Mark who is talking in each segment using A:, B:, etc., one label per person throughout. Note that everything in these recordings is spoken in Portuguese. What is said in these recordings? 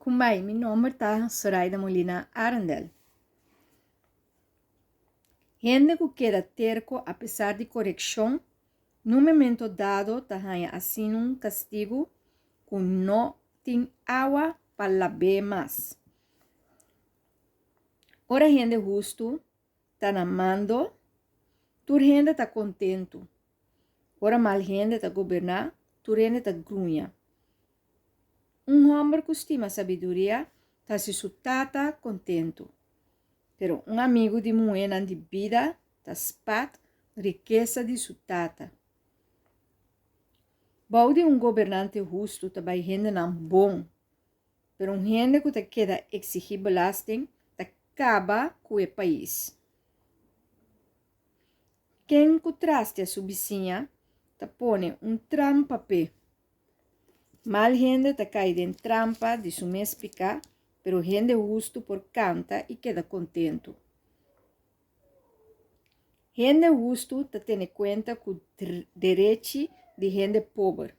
A: Kumbai, mi nome tá Zoraida Molina Arendel. Gente que queda terco a pesar de correção, no momento dado, tahanha assim um castigo que não tem água para lavar mais. Ora gente justo, tá namando, tu gente tá contento. Ora mal gente tá governar, tu gente tá grunha. Homem que estima sabedoria, tá se sutata contento. Pero amigo de mulher de vida, tá spat riqueza de sutata. Baude governante justo também gente não bom. Pero gente que te queda exigir belasting, te acaba com o país. Quem que traste a sua vizinha, te põe trampa pé. Mal gente te cai em trampa de su mes picar, pero gente justo por canta e queda contento. Gente justo te tem conta com direito de gente pobre.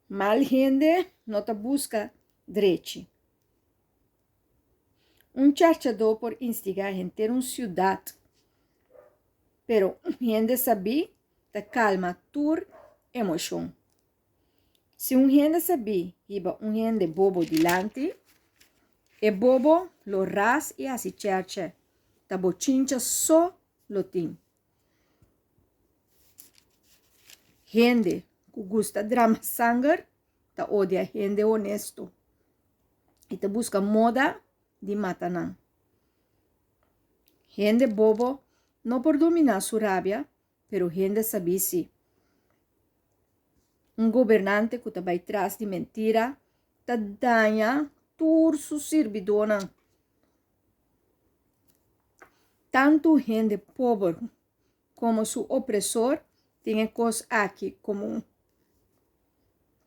A: Mal gente não te busca direito. Charchador por instigar gente ter cidade. Pero gente sabe te calma tur emoção. Se gente sabe iba gente bobo dilante, e bobo lo ras e assim charcha. Ta bochincha só lo tem. Gente que gusta drama sangue, ta odia gente honesto. E ta busca moda de matanã. Gente bobo não por dominar sua rabia, pero gente sabe si. Governante que vai atrás de mentira, ta danha tur su servidona. Tanto gente pobre como su opressor tem coisas aqui comum.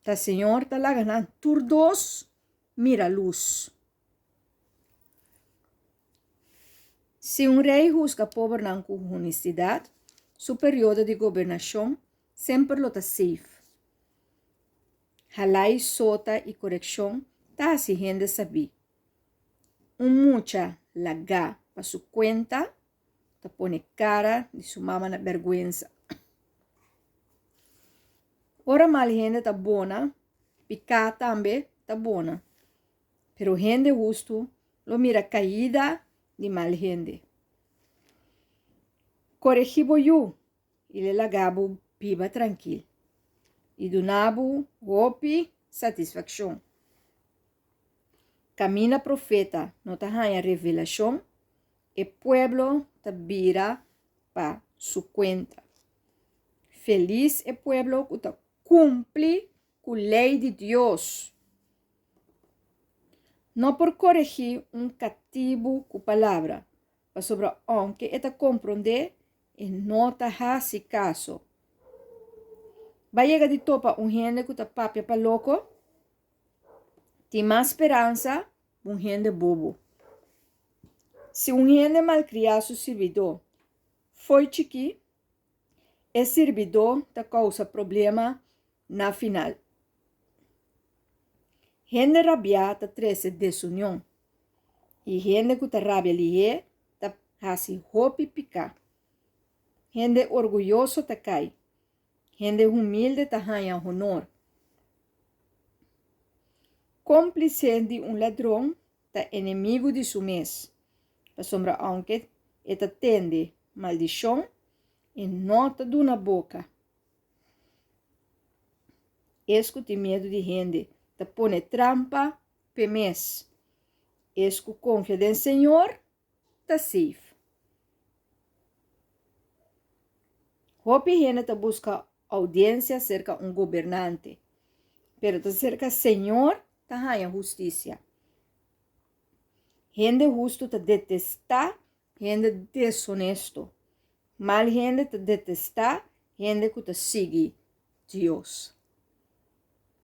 A: Ta senhor ta lagana tur dos mira luz. Se rei juzga pobre não com honestidade, su período de governação sempre lo ta safe. Halai sota e correção ta si gente sabi. Mucha laga pa su cuenta, ta pone cara de su mama na vergüenza. Ora mal gente ta bona, pica tambe ta bona. Pero gente justo lo mira caída de mal gente. Corrigibo eu, ele lagabo piba tranquilo. E donabo golpe satisfação. Camina profeta, não ta hanha revelação, e pueblo ta vira pa su cuenta. Feliz é pueblo que ta cumpre com a lei de Deus. Não por corrigir cativo com palavra, mas sobre onde eta compreender e não ta hasi caso. Vai chegar de topa gente que ta papia pa louco, tem mais esperança gente bobo. Se gente malcriado seu servidor foi chiqui, esse servidor ta causa problema na final. Gente rabiata trece desunião. E gente que ta rabia lié ta hasi hopi picar. Gente orgulhoso ta cai. Gente humilde ta hanha honor. Cúmplice de ladrão ta inimigo de su mes. Pa sombra aunque eta tende maldição e nota de uma boca. Esco tem medo de gente, ta pone trampa pe mes. Esco confia em Senhor, ta safe. Hopi gente ta busca audiência cerca governante, pero ta cerca Senhor ta hanha justiça. Gente justo ta detesta gente desonesto. Mal gente ta detesta gente que ta sigue Deus.